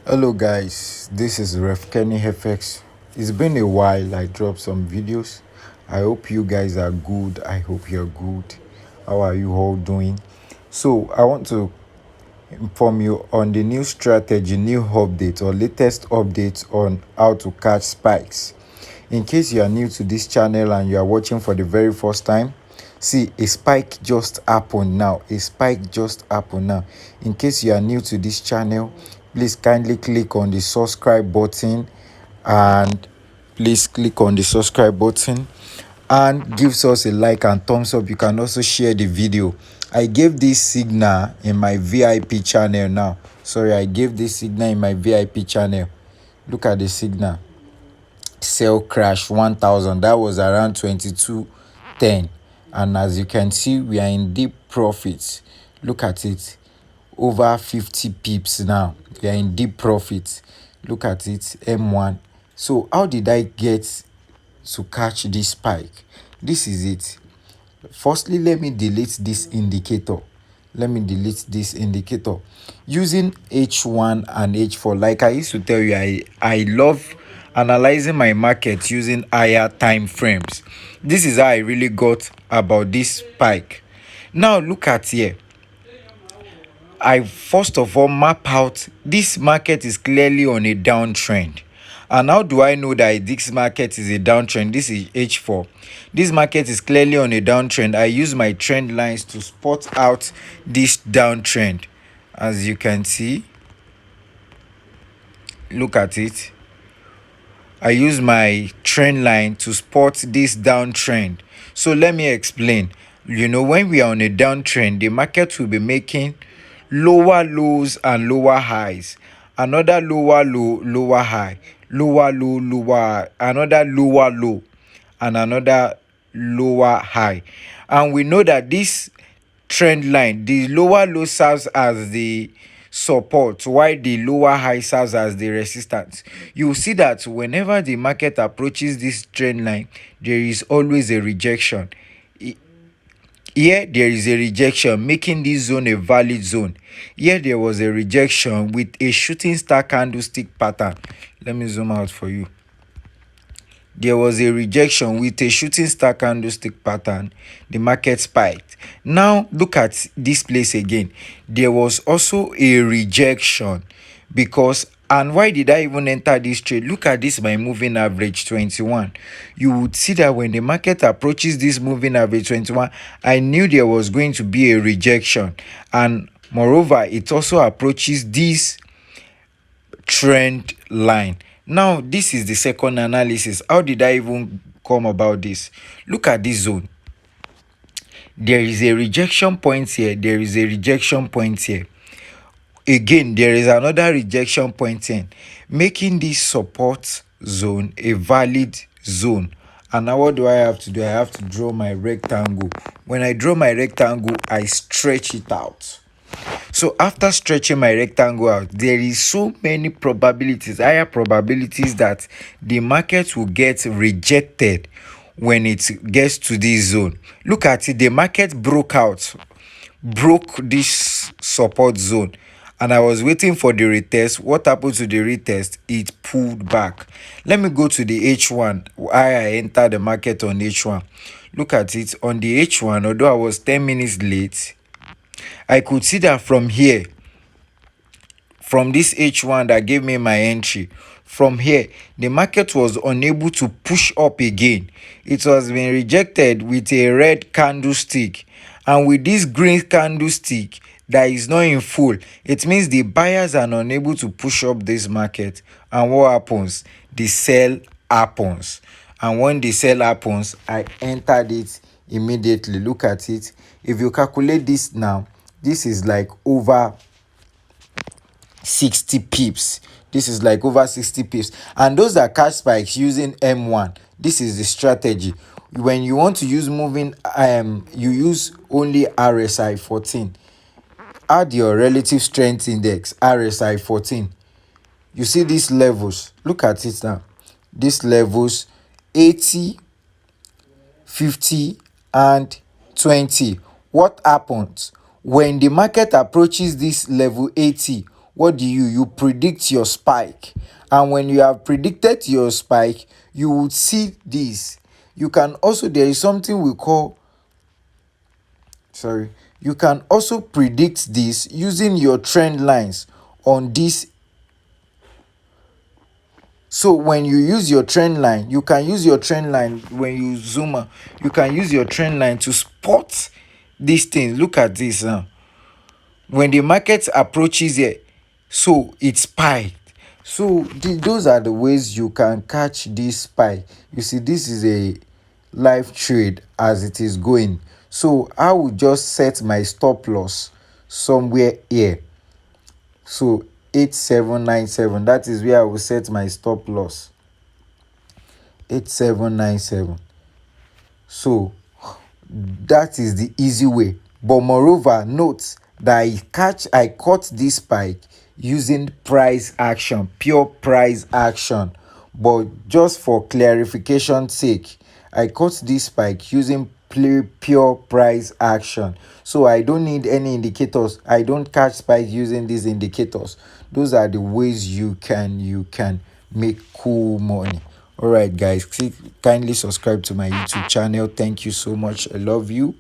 Hello guys, this is RefkennieFX. It's been a while I dropped some videos. I hope you guys are good. I hope you're good. How are you all doing? So I want to inform you on the new strategy, new update or latest updates on how to catch spikes. In case you are new to this channel and you are watching for the very first time, see, a spike just happened now. A spike just happened now. In case you are new to this channel, please kindly click on the subscribe button and gives us a like and thumbs up. You can also share the video. I gave this signal in my VIP channel now. Sorry, I gave this signal in my VIP channel. Look at the signal. Sell crash 1000. That was around 2210, and as you can see, we are in deep profits. Look at it, over 50 pips now. We are in deep profits. Look at it, M1. So how did I get to catch this spike? This is it. Firstly, let me delete this indicator. Using H1 and H4, like I used to tell you, I love analyzing my market using higher time frames. This is how I really got about this spike. Now look at here. I first of all map out this market is clearly on a downtrend. And how do I know that this market is a downtrend? This is H4. This market is clearly on a downtrend. I use my trend lines to spot out this downtrend. As you can see, look at it. I use my trend line to spot this downtrend. So let me explain. When we are on a downtrend, the market will be making lower lows and lower highs. Another lower low, lower high, lower low, lower high, another lower low, and another lower high. And we know that this trend line, the lower low serves as the support while the lower high serves as the resistance. You will see that whenever the market approaches this trend line, there is always a rejection. Here there is a rejection, making this zone a valid zone. Here there was a rejection with a shooting star candlestick pattern. Let me zoom out for you. There was a rejection with a shooting star candlestick pattern. The market spiked. Now look at this place again. There was also a rejection because, and why did I even enter this trade? Look at this, my moving average 21. You would see that when the market approaches this moving average 21, I knew there was going to be a rejection. And moreover, it also approaches this trend line. Now, this is the second analysis. How did I even come about this? Look at this zone. There is a rejection point here. There is a rejection point here. Again, there is another rejection point here, making this support zone a valid zone. And now what do I have to do? I have to draw my rectangle. When I draw my rectangle, I stretch it out. So after stretching my rectangle out, there is so many probabilities, higher probabilities that the market will get rejected when it gets to this zone. Look at it, the market broke this support zone, and I was waiting for the retest. What happened to the retest? It pulled back. Let me go to the H1. Why I entered the market on H1. Look at it on the H1. Although I was 10 minutes late, I could see that from here, from this H1 that gave me my entry, from here, the market was unable to push up again. It was being rejected with a red candlestick. And with this green candlestick that is not in full, it means the buyers are unable to push up this market. And what happens? The sell happens. And when the sell happens, I entered it immediately. Look at it. If you calculate this now, this is like over 60 pips. This is like over 60 pips. And those are catch spikes using M1. This is the strategy. When you want to use moving, you use only RSI 14. Add your relative strength index, RSI 14. You see these levels. Look at it now. These levels, 80, 50, and 20. What happens when the market approaches this level 80? what do you predict your spike. And when you have predicted your spike, you would see this. You can also, there is something we call, sorry, you can also predict this using your trend lines on this. So when you use your trend line, you can use your trend line when you zoom out, you can use your trend line to spot these things. Look at this now. When the market approaches here, so it's spiked. So those are the ways you can catch this spike. You see, this is a live trade as it is going. So I will just set my stop loss somewhere here. So 8797, that is where I will set my stop loss. 8797. So that is the easy way. But moreover, note that I caught this spike using price action, pure price action. But just for clarification's sake, I caught this spike using pure price action. So I don't need any indicators. I don't catch spike using these indicators. Those are the ways you can make cool money. All right, guys, kindly subscribe to my YouTube channel. Thank you so much. I love you.